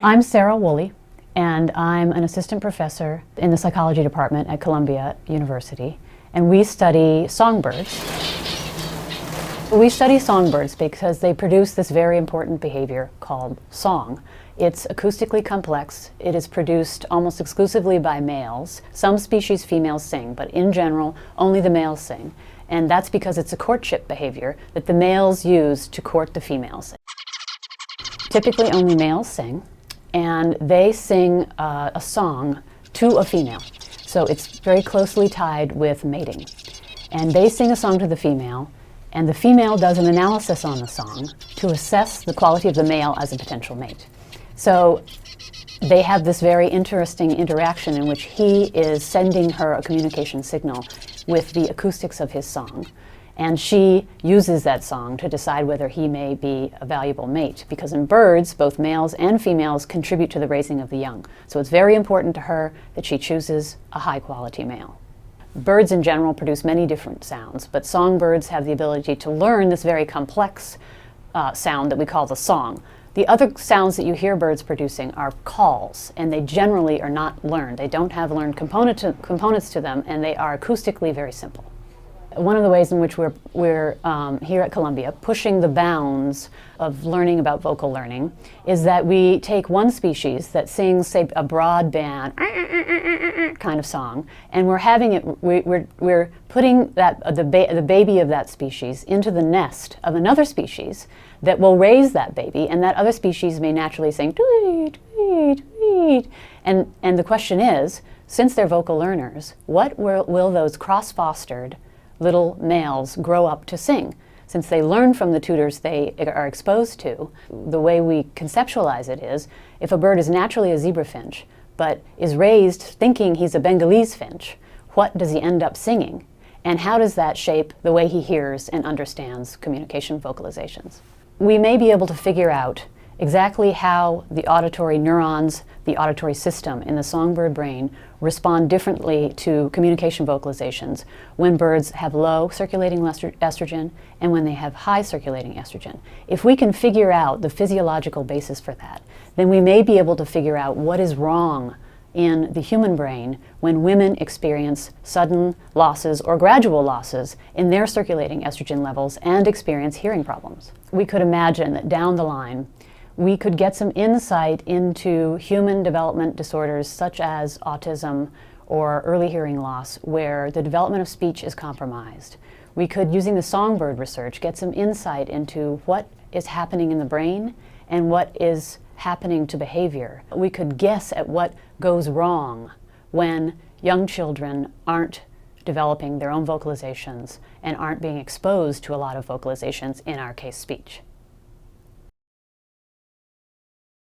I'm Sarah Woolley, and I'm an assistant professor in the psychology department at Columbia University, and we study songbirds. We study songbirds because they produce this very important behavior called song. It's acoustically complex. It is produced almost exclusively by males. Some species females sing, but in general, only the males sing. And that's because it's a courtship behavior that the males use to court the females. Typically, only males sing, and they sing a song to a female. So it's very closely tied with mating. And they sing a song to the female, and the female does an analysis on the song to assess the quality of the male as a potential mate. So they have this very interesting interaction in which he is sending her a communication signal with the acoustics of his song. And she uses that song to decide whether he may be a valuable mate, because in birds, both males and females contribute to the raising of the young. So it's very important to her that she chooses a high-quality male. Birds in general produce many different sounds, but songbirds have the ability to learn this very complex sound that we call the song. The other sounds that you hear birds producing are calls, and they generally are not learned. They don't have learned components to them, and they are acoustically very simple. One of the ways in which we're here at Columbia pushing the bounds of learning about vocal learning is that we take one species that sings, say, a broad band kind of song, and we're putting the baby of that species into the nest of another species that will raise that baby, and that other species may naturally sing tweet, tweet, tweet. And the question is, since they're vocal learners, what will those cross-fostered little males grow up to sing? Since they learn from the tutors they are exposed to, the way we conceptualize it is, if a bird is naturally a zebra finch, but is raised thinking he's a Bengalese finch, what does he end up singing? And how does that shape the way he hears and understands communication vocalizations? We may be able to figure out exactly how the auditory neurons, the auditory system in the songbird brain respond differently to communication vocalizations when birds have low circulating estrogen and when they have high circulating estrogen. If we can figure out the physiological basis for that, then we may be able to figure out what is wrong in the human brain when women experience sudden losses or gradual losses in their circulating estrogen levels and experience hearing problems. We could imagine that down the line, we could get some insight into human development disorders such as autism or early hearing loss, where the development of speech is compromised. We could, using the songbird research, get some insight into what is happening in the brain and what is happening to behavior. We could guess at what goes wrong when young children aren't developing their own vocalizations and aren't being exposed to a lot of vocalizations, in our case, speech.